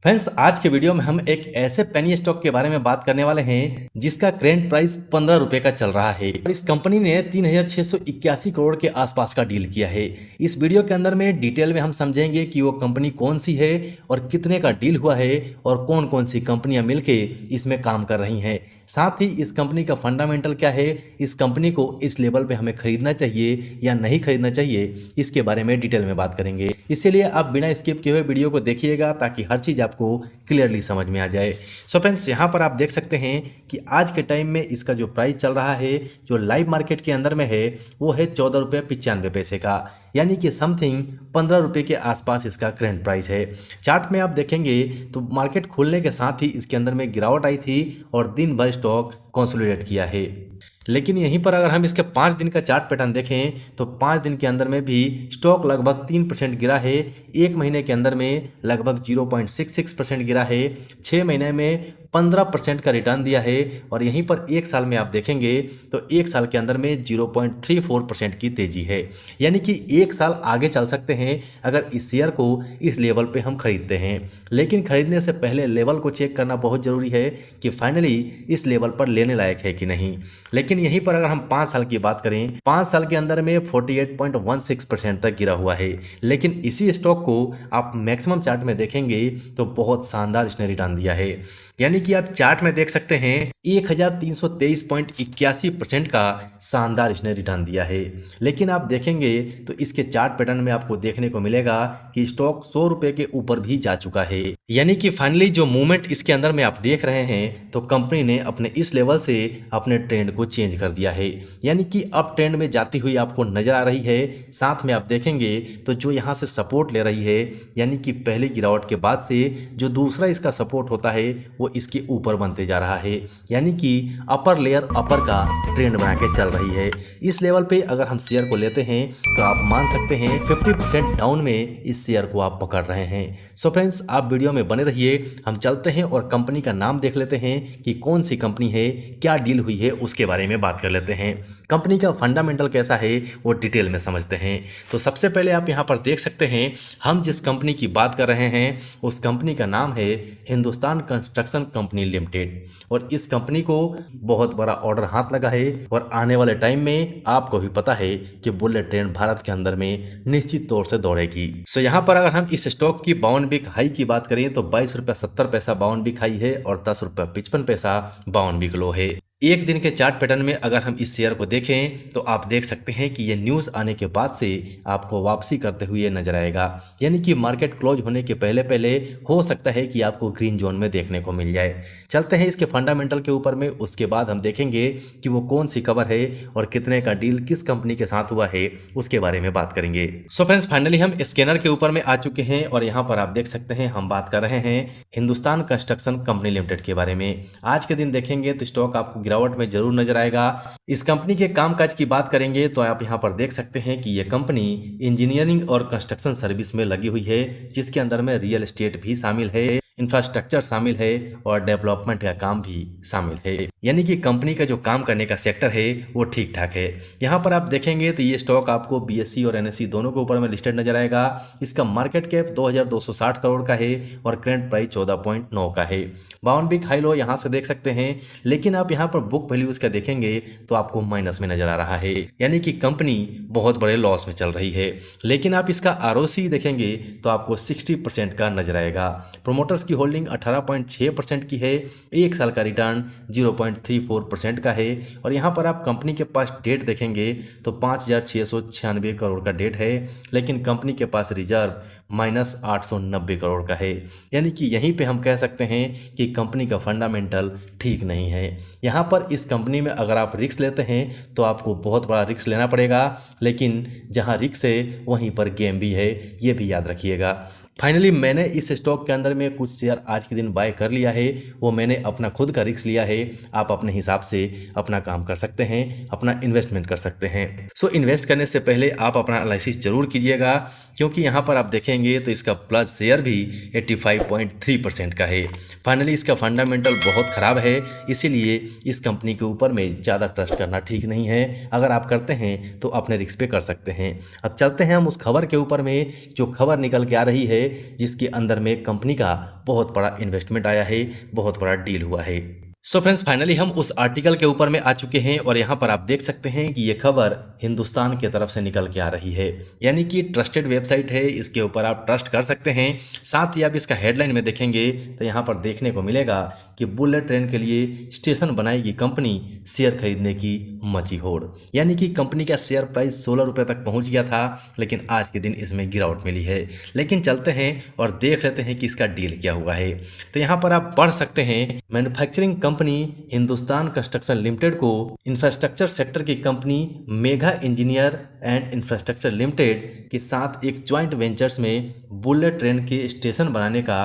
Friends, आज के video में हम एक ऐसे पेनी स्टॉक के बारे में बात करने वाले हैं जिसका करेंट प्राइस 15 रुपए का चल रहा है और इस कंपनी ने 3681 करोड़ के आसपास का डील किया है। इस वीडियो के अंदर में डिटेल में हम समझेंगे कि वो कंपनी कौन सी है और कितने का डील हुआ है और कौन कौन सी कंपनियां मिलके इसमें काम कर रही हैं। साथ ही इस कंपनी का फंडामेंटल क्या है, इस कंपनी को इस लेवल पे हमें खरीदना चाहिए या नहीं खरीदना चाहिए, इसके बारे में डिटेल में बात करेंगे। इसीलिए आप बिना स्किप किए हुए वीडियो को देखिएगा ताकि हर चीज़ आपको क्लियरली समझ में आ जाए। सो फ्रेंड्स, यहाँ पर आप देख सकते हैं कि आज के टाइम में इसका जो प्राइस चल रहा है, जो लाइव मार्केट के अंदर में है, वो है 14 रुपये 95 पैसे का, यानी कि समथिंग 15 रुपये के आसपास इसका करंट प्राइस है। चार्ट में आप देखेंगे तो मार्केट खुलने के साथ ही इसके अंदर में गिरावट आई थी और दिन भर स्टॉक कंसोलिडेट किया है। लेकिन यहीं पर अगर हम इसके 5 दिन का चार्ट पैटर्न देखें तो 5 दिन के अंदर में भी स्टॉक लगभग 3% गिरा है, एक महीने के अंदर में लगभग 0.66% गिरा है, 6 महीने में 15% का रिटर्न दिया है और यहीं पर एक साल में आप देखेंगे तो एक साल के अंदर में 0.34% की तेजी है। यानी कि एक साल आगे चल सकते हैं अगर इस शेयर को इस लेवल पे हम खरीदते हैं। लेकिन खरीदने से पहले लेवल को चेक करना बहुत ज़रूरी है कि फाइनली इस लेवल पर लेने लायक है कि नहीं। लेकिन यहीं पर अगर हम 5 साल की बात करें, 5 साल के अंदर में 48.16% तक गिरा हुआ है। लेकिन इसी स्टॉक को आप मैक्सिमम चार्ट में देखेंगे तो बहुत शानदार इसने रिटर्न दिया है। यानी कि आप चार्ट में देख सकते हैं 1323.81% का शानदार इसने रिटर्न दिया है। लेकिन आप देखेंगे तो इसके चार्ट पैटर्न में आपको देखने को मिलेगा कि स्टॉक 100 रुपये के ऊपर भी जा चुका है। यानी कि फाइनली जो मूवमेंट इसके अंदर में आप देख रहे हैं तो कंपनी ने अपने इस लेवल से अपने ट्रेंड को चेंज कर दिया है। यानी कि अप ट्रेंड में जाती हुई आपको नजर आ रही है। साथ में आप देखेंगे तो जो यहाँ से सपोर्ट ले रही है, यानी कि पहली गिरावट के बाद से जो दूसरा इसका सपोर्ट होता है वो इसके ऊपर बनते जा रहा है। यानी कि अपर लेयर अपर का ट्रेंड बना के चल रही है। इस लेवल पे अगर हम शेयर को लेते हैं तो आप मान सकते हैं 50% डाउन में इस शेयर को आप पकड़ रहे हैं। सो फ्रेंड्स, आप वीडियो में बने रहिए, हम चलते हैं और कंपनी का नाम देख लेते हैं कि कौन सी कंपनी है, क्या डील हुई है, उसके बारे में बात कर लेते हैं। कंपनी का फंडामेंटल कैसा है वो डिटेल में समझते हैं। तो सबसे पहले आप यहाँ पर देख सकते हैं हम जिस कंपनी की बात कर रहे हैं उस कंपनी का नाम है हिंदुस्तान कंस्ट्रक्शन कंपनी लिमिटेड और इस कंपनी को बहुत बड़ा ऑर्डर हाथ लगा है और आने वाले टाइम में आपको भी पता है कि बुलेट ट्रेन भारत के अंदर में निश्चित तौर से दौड़ेगी। सो यहाँ पर अगर हम इस स्टॉक की 52 वीक हाई की बात करें तो 22 रुपये 70 पैसा 52 वीक हाई है और 10 रुपये 55 पैसा 52 वीक लो है। एक दिन के चार्ट पैटर्न में अगर हम इस शेयर को देखें तो आप देख सकते हैं कि ये न्यूज़ आने के बाद से आपको वापसी करते हुए नजर आएगा। यानी कि मार्केट क्लोज होने के पहले पहले हो सकता है कि आपको ग्रीन जोन में देखने को मिल जाए। चलते हैं इसके फंडामेंटल के ऊपर में, उसके बाद हम देखेंगे कि वो कौन सी खबर है और कितने का डील किस कंपनी के साथ हुआ है उसके बारे में बात करेंगे। सो फ्रेंड्स, फाइनली हम स्कैनर के ऊपर में आ चुके हैं और यहाँ पर आप देख सकते हैं हम बात कर रहे हैं हिंदुस्तान कंस्ट्रक्शन कंपनी लिमिटेड के बारे में। आज के दिन देखेंगे तो स्टॉक आपको गिरावट में जरूर नजर आएगा। इस कंपनी के कामकाज की बात करेंगे तो आप यहां पर देख सकते हैं कि यह कंपनी इंजीनियरिंग और कंस्ट्रक्शन सर्विस में लगी हुई है, जिसके अंदर में रियल एस्टेट भी शामिल है, इंफ्रास्ट्रक्चर शामिल है और डेवलपमेंट का काम भी शामिल है। यानी कि कंपनी का जो काम करने का सेक्टर है वो ठीक ठाक है। यहाँ पर आप देखेंगे तो ये स्टॉक आपको बीएसई और एनएसई दोनों के ऊपर में लिस्टेड नजर आएगा। इसका मार्केट कैप 2260 करोड़ का है और करंट प्राइस 14.9 का है। 52 वीक हाई लो यहाँ से देख सकते हैं। लेकिन आप यहाँ पर बुक वैल्यू इसका देखेंगे तो आपको माइनस में नजर आ रहा है, यानी कि कंपनी बहुत बड़े लॉस में चल रही है। लेकिन आप इसका आरओसी देखेंगे तो आपको 60% का नजर आएगा। प्रोमोटर्स की होल्डिंग 18.6% की है, एक साल का रिटर्न 0.34% का है और यहाँ पर आप कंपनी के पास डेट देखेंगे तो 5696 करोड़ का डेट है। लेकिन कंपनी के पास रिजर्व -890 करोड़ का है। यानी कि यहीं पे हम कह सकते हैं कि कंपनी का फंडामेंटल ठीक नहीं है। यहाँ पर इस कंपनी में अगर आप रिस्क लेते हैं तो आपको बहुत बड़ा रिस्क लेना पड़ेगा, लेकिन जहाँ रिस्क है वहीं पर गेम भी है, ये भी याद रखिएगा। फाइनली मैंने इस स्टॉक के अंदर में कुछ शेयर आज के दिन बाय कर लिया है, वो मैंने अपना खुद का रिस्क लिया है। आप अपने हिसाब से अपना काम कर सकते हैं, अपना इन्वेस्टमेंट कर सकते हैं। सो इन्वेस्ट करने से पहले आप अपना एनालिसिस जरूर कीजिएगा, क्योंकि यहाँ पर आप देखेंगे तो इसका प्लस शेयर भी 85.3% का है। फाइनली इसका फंडामेंटल बहुत ख़राब है, इसीलिए इस कंपनी के ऊपर में ज़्यादा ट्रस्ट करना ठीक नहीं है। अगर आप करते हैं तो अपने रिस्क पे कर सकते हैं। अब चलते हैं हम उस खबर के ऊपर में, जो खबर निकल के आ रही है है जिसके अंदर में कंपनी का बहुत बड़ा इन्वेस्टमेंट आया है, बहुत बड़ा डील हुआ है। सो फ्रेंड्स, फाइनली हम उस आर्टिकल के ऊपर में आ चुके हैं और यहाँ पर आप देख सकते हैं कि ये खबर हिंदुस्तान की तरफ से निकल के आ रही है, यानी कि ट्रस्टेड वेबसाइट है, इसके ऊपर आप ट्रस्ट कर सकते हैं। साथ ही आप इसका हेडलाइन में देखेंगे तो यहाँ पर देखने को मिलेगा कि बुलेट ट्रेन के लिए स्टेशन बनाएगी कंपनी, शेयर खरीदने की मची होड़। यानी कि कंपनी का शेयर प्राइस 16 रुपये तक पहुँच गया था, लेकिन आज के दिन इसमें गिरावट मिली है। लेकिन चलते हैं और देख लेते हैं कि इसका डील क्या हुआ है। तो यहाँ पर आप पढ़ सकते हैं, manufacturing company Hindustan construction limited को इंफ्रास्ट्रक्चर सेक्टर की company mega engineer and infrastructure limited के साथ एक ज्वाइंट वेंचर्स में बुलेट ट्रेन के स्टेशन बनाने का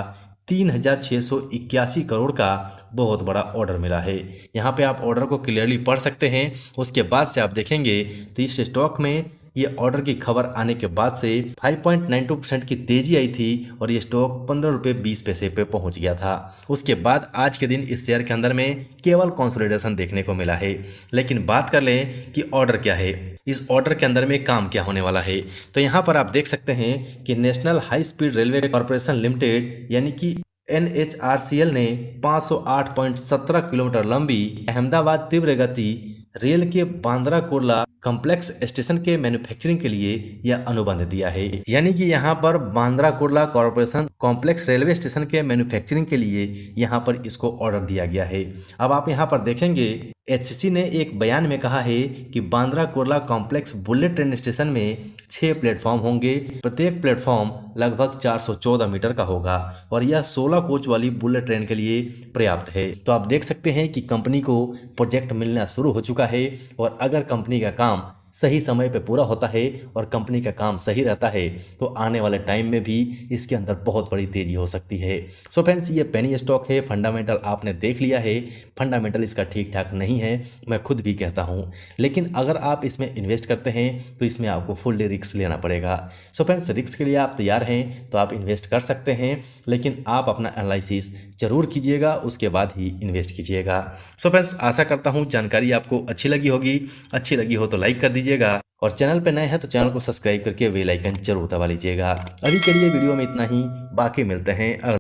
3681 करोड़ का बहुत बड़ा ऑर्डर मिला है। यहाँ पे आप ऑर्डर को क्लियरली पढ़ सकते हैं। उसके बाद से आप देखेंगे तो इस स्टॉक में ये ऑर्डर की खबर आने के बाद से 5.92% की तेजी आई थी और ये स्टॉक 15 रुपये 20 पैसे पे पहुंच गया था। उसके बाद आज के दिन इस शेयर के अंदर में केवल कंसोलिडेशन देखने को मिला है। लेकिन बात कर लें कि ऑर्डर क्या है, इस ऑर्डर के अंदर में काम क्या होने वाला है, तो यहाँ पर आप देख सकते हैं कि national high speed railway corporation limited यानी कि NHRCL ने 508.17 किलोमीटर लंबी अहमदाबाद तीव्र गति रेल के बांद्रा कुर्ला कॉम्प्लेक्स स्टेशन के मैन्युफैक्चरिंग के लिए यह अनुबंध दिया है। यानी कि यहाँ पर Bandra Kurla corporation complex railway station के मैन्युफैक्चरिंग के लिए यहाँ पर इसको ऑर्डर दिया गया है। अब आप यहाँ पर देखेंगे HCC ने एक बयान में कहा है कि Bandra Kurla complex bullet train station में 6 प्लेटफॉर्म होंगे। प्रत्येक प्लेटफॉर्म लगभग 414 मीटर का होगा और यह 16 कोच वाली बुलेट ट्रेन के लिए पर्याप्त है। तो आप देख सकते हैं कि कंपनी को प्रोजेक्ट मिलना शुरू हो चुका है और अगर कंपनी का काम सही समय पे पूरा होता है और कंपनी का काम सही रहता है तो आने वाले टाइम में भी इसके अंदर बहुत बड़ी तेजी हो सकती है। सो फ्रेंड्स, ये पेनी स्टॉक है, फंडामेंटल आपने देख लिया है, फंडामेंटल इसका ठीक ठाक नहीं है, मैं खुद भी कहता हूँ। लेकिन अगर आप इसमें इन्वेस्ट करते हैं तो इसमें आपको फुल्ली रिस्क लेना पड़ेगा। सो फ्रेंड्स, रिस्क के लिए आप तैयार हैं तो आप इन्वेस्ट कर सकते हैं, लेकिन आप अपना एनालिसिस जरूर कीजिएगा, उसके बाद ही इन्वेस्ट कीजिएगा। सो फ्रेंड्स, आशा करता हूँ जानकारी आपको अच्छी लगी होगी। अच्छी लगी हो तो लाइक कर दीजिएगा और चैनल पे नए हैं तो चैनल को सब्सक्राइब करके बेल आइकन जरूर दबा लीजिएगा। अभी के लिए वीडियो में इतना ही, बाकी मिलते हैं अगले